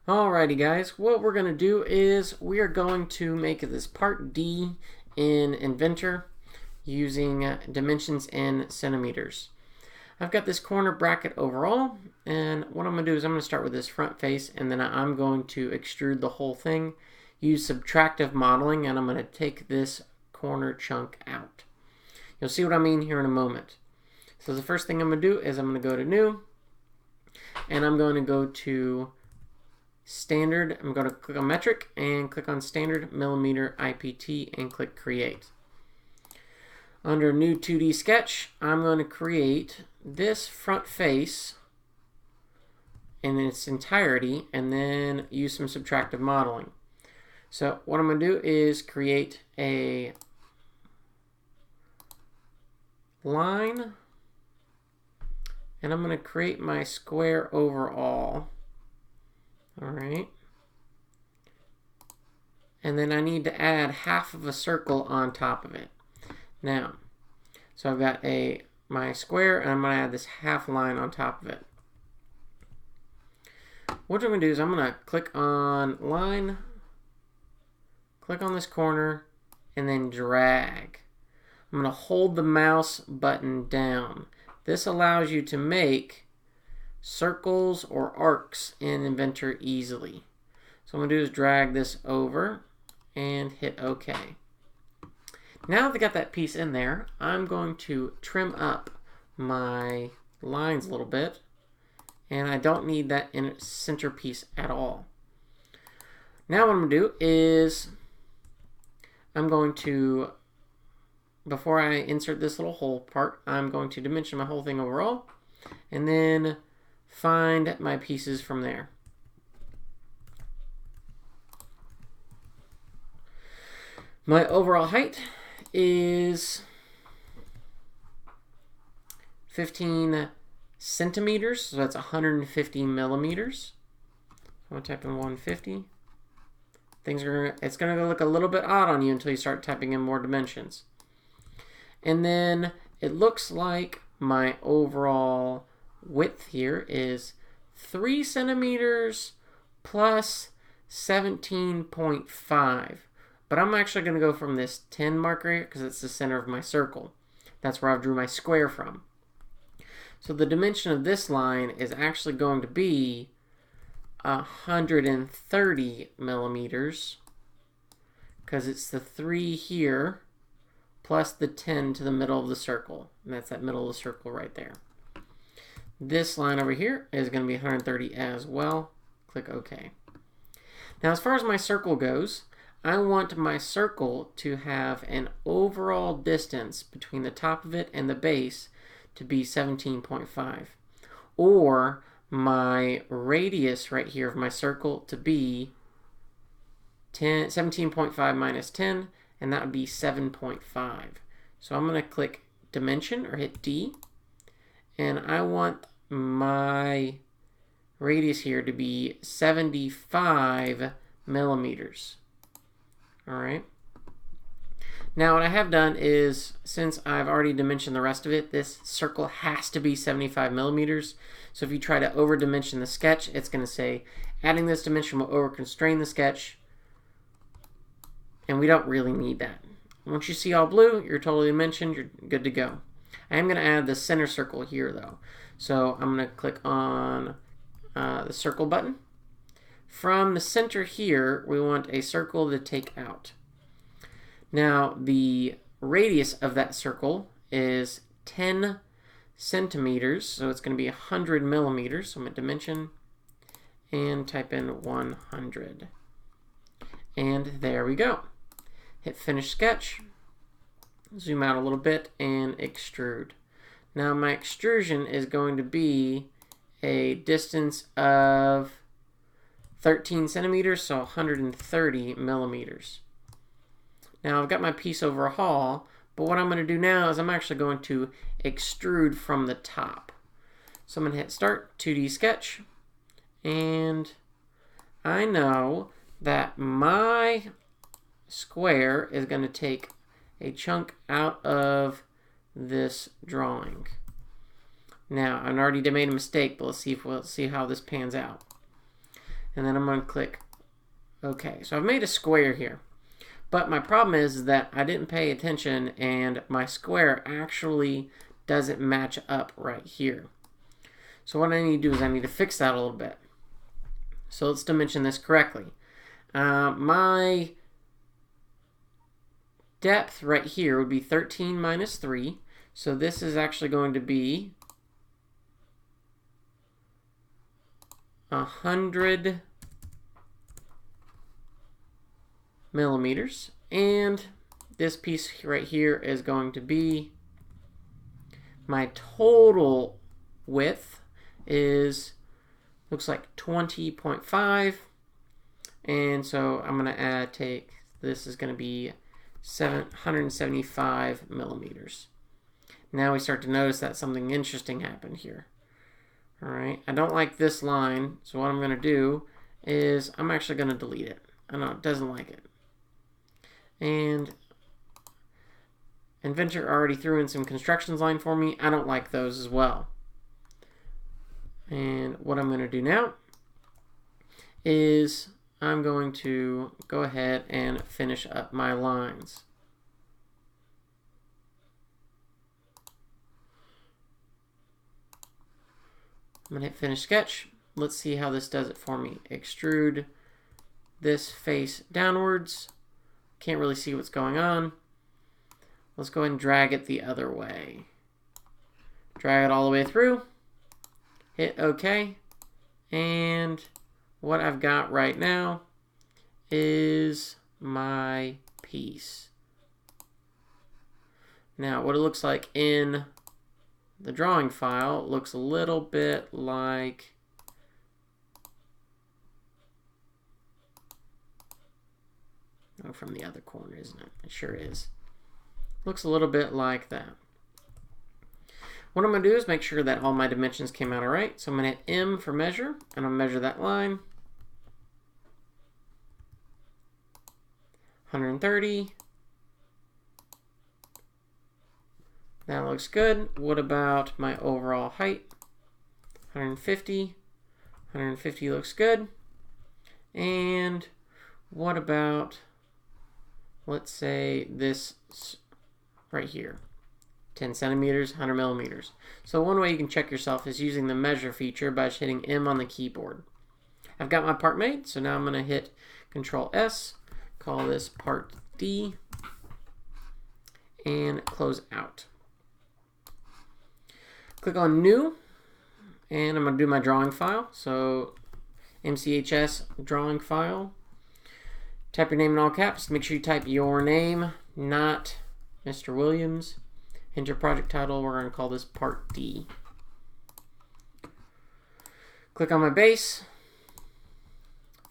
Alrighty guys, what we're going to do is we are going to make this part D in Inventor using dimensions in centimeters. I've got this corner bracket overall, and what I'm going to do is I'm going to start with this front face, and then I'm going to extrude the whole thing, use subtractive modeling, and I'm going to take this corner chunk out. You'll see what I mean here in a moment. So the first thing I'm going to do is I'm going to go to New, and I'm going to go to Standard. I'm going to click on Metric and click on Standard Millimeter IPT and click Create. Under New 2D Sketch, I'm going to create this front face in its entirety and then use some subtractive modeling. So what I'm going to do is create a line, and I'm going to create my square overall. Alright. And then I need to add half of a circle on top of it. Now, so I've got my square, and I'm going to add this half line on top of it. What I'm going to do is I'm going to click on line, click on this corner, and then drag. I'm going to hold the mouse button down. This allows you to make circles or arcs in Inventor easily. So what I'm going to do is drag this over and hit OK. Now that I got that piece in there, I'm going to trim up my lines a little bit, and I don't need that center piece at all. Now what I'm going to do is I'm going to, before I insert this little hole part, I'm going to dimension my whole thing overall, and then find my pieces from there. My overall height is 15 centimeters, so that's 150 millimeters. I'm going to type in 150. It's going to look a little bit odd on you until you start typing in more dimensions. And then it looks like my overall width here is 3 centimeters plus 17.5. But I'm actually going to go from this 10 marker here because it's the center of my circle. That's where I drew my square from. So the dimension of this line is actually going to be 130 millimeters because it's the 3 here plus the 10 to the middle of the circle. And that's that middle of the circle right there. This line over here is going to be 130 as well. Click OK. Now as far as my circle goes, I want my circle to have an overall distance between the top of it and the base to be 17.5. Or my radius right here of my circle to be 17.5 minus 10, and that would be 7.5. So I'm going to click Dimension or hit D, and I want my radius here to be 75 millimeters. Alright. Now what I have done is, since I've already dimensioned the rest of it, this circle has to be 75 millimeters. So if you try to over dimension the sketch, it's going to say adding this dimension will over constrain the sketch, and we don't really need that. Once you see all blue, you're totally dimensioned, you're good to go. I am going to add the center circle here though. So I'm going to click on the circle button. From the center here, we want a circle to take out. Now the radius of that circle is 10 centimeters, so it's going to be 100 millimeters. So I'm going to dimension and type in 100. And there we go. Hit Finish Sketch, zoom out a little bit, and extrude. Now my extrusion is going to be a distance of 13 centimeters, so 130 millimeters. Now I've got my piece overhaul, but what I'm going to do now is I'm actually going to extrude from the top. So I'm going to hit Start, 2D Sketch, and I know that my square is going to take a chunk out of this drawing. Now, I already made a mistake, but let's see how this pans out. and then I'm going to click OK. So I've made a square here. But my problem is that I didn't pay attention and my square actually doesn't match up right here. So what I need to do is I need to fix that a little bit. So let's dimension this correctly. My depth right here would be 13 minus 3. So this is actually going to be 100 millimeters. And this piece right here is going to be, my total width is, looks like 20.5. And so I'm going to this is going to be 775 millimeters. Now we start to notice that something interesting happened here. All right, I don't like this line, so what I'm going to do is I'm actually going to delete it. I know it doesn't like it. And Inventor already threw in some constructions line for me. I don't like those as well. And what I'm going to do now is I'm going to go ahead and finish up my lines. I'm going to hit Finish Sketch. Let's see how this does it for me. Extrude this face downwards. Can't really see what's going on. Let's go ahead and drag it the other way. Drag it all the way through. Hit OK. And what I've got right now is my piece. Now, what it looks like in the drawing file looks a little bit like from the other corner, isn't it? It sure is. Looks a little bit like that. What I'm going to do is make sure that all my dimensions came out all right. So I'm going to hit M for measure, and I'll measure that line. 130. That looks good. What about my overall height? 150. 150 looks good. And what about, let's say, this right here? 10 centimeters, 100 millimeters. So one way you can check yourself is using the measure feature by just hitting M on the keyboard. I've got my part made, so now I'm going to hit Control S, call this part D, and close out. Click on New, and I'm going to do my drawing file. So MCHS drawing file. Type your name in all caps. Make sure you type your name, not Mr. Williams. Enter project title. We're going to call this Part D. Click on my base.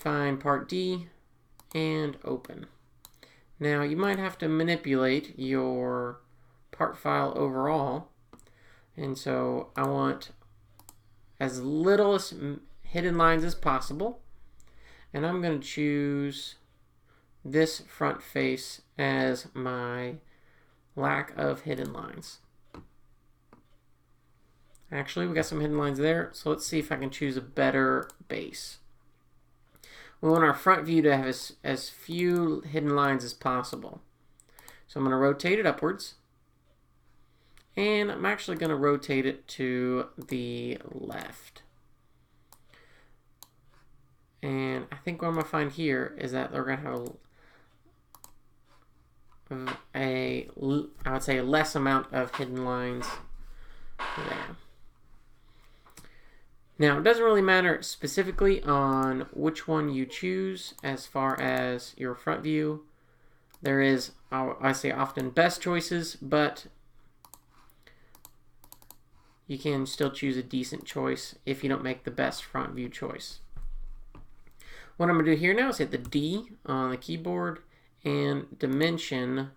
Find Part D and open. Now you might have to manipulate your part file overall. And so I want as little hidden lines as possible. And I'm going to choose this front face as my lack of hidden lines. Actually, we got some hidden lines there. So let's see if I can choose a better base. We want our front view to have as few hidden lines as possible. So I'm going to rotate it upwards. And I'm actually going to rotate it to the left. And I think what I'm going to find here is that they're going to have I would say, a less amount of hidden lines there. Now, it doesn't really matter specifically on which one you choose as far as your front view. There is, I say often, best choices, but you can still choose a decent choice if you don't make the best front view choice. What I'm going to do here now is hit the D on the keyboard and dimension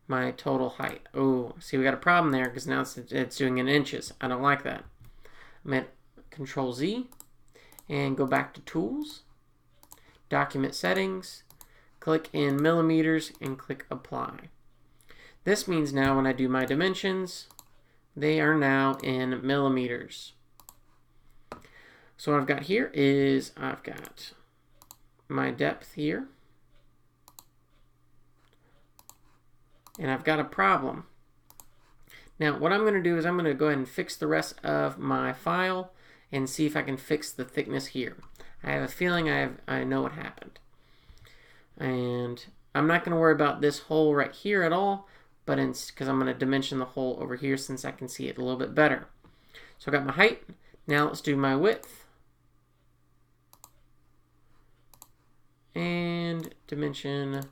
my total height. Oh, see, we got a problem there because now it's doing in inches. I don't like that. I'm at Control Z and go back to Tools, Document Settings, click in millimeters and click Apply. This means now when I do my dimensions, they are now in millimeters. So what I've got here is I've got my depth here. And I've got a problem. Now what I'm going to do is I'm going to go ahead and fix the rest of my file and see if I can fix the thickness here. I have a feeling I know what happened. And I'm not going to worry about this hole right here at all, but because I'm going to dimension the hole over here since I can see it a little bit better. So I got my height. Now let's do my width. And dimension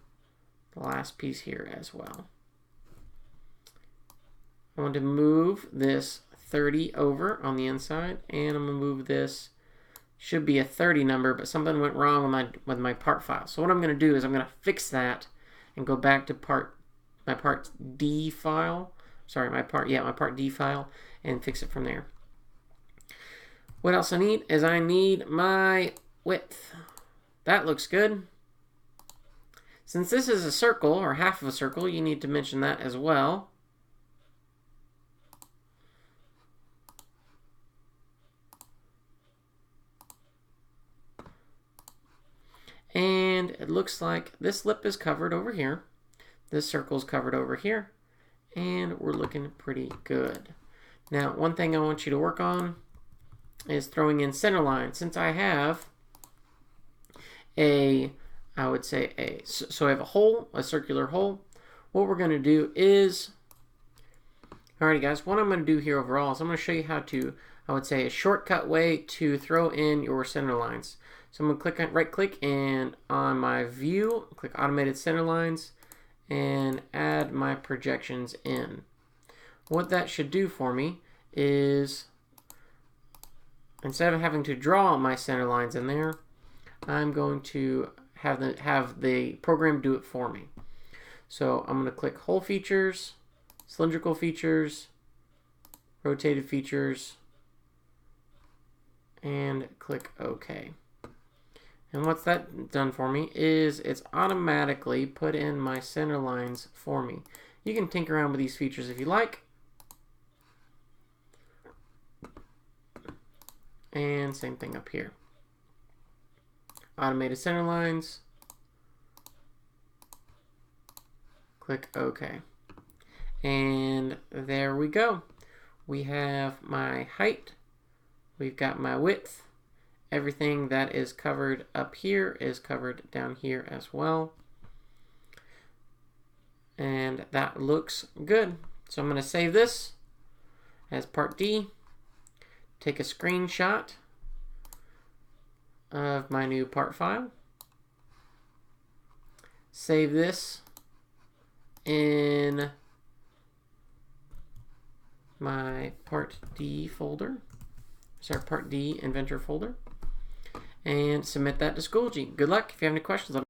the last piece here as well. I want to move this 30 over on the inside, and I'm going to move this, should be a 30 number, but something went wrong with my part file. So what I'm going to do is I'm going to fix that and go back to my part D file. Sorry, my part D file, and fix it from there. What else I need is I need my width. That looks good. Since this is a circle, or half of a circle, you need to mention that as well. And it looks like this lip is covered over here. This circle is covered over here. And we're looking pretty good. Now, one thing I want you to work on is throwing in center line. Since I have I have a hole, a circular hole. What we're going to do is, alrighty guys, what I'm going to do here overall is I'm going to show you how to, a shortcut way to throw in your center lines. So I'm going to right click and on my view, click automated center lines and add my projections in. What that should do for me is, instead of having to draw my center lines in there, I'm going to have the program do it for me. So I'm going to click hole features, cylindrical features, rotated features, and click OK. And what's that done for me is it's automatically put in my center lines for me. You can tinker around with these features if you like. And same thing up here. Automated center lines. Click OK. And there we go. We have my height. We've got my width. Everything that is covered up here is covered down here as well. And that looks good. So I'm going to save this as part D. Take a screenshot of my new part file. Save this in my part D folder. Sorry, part D Inventor folder. And submit that to Schoology. Good luck. If you have any questions, let me know.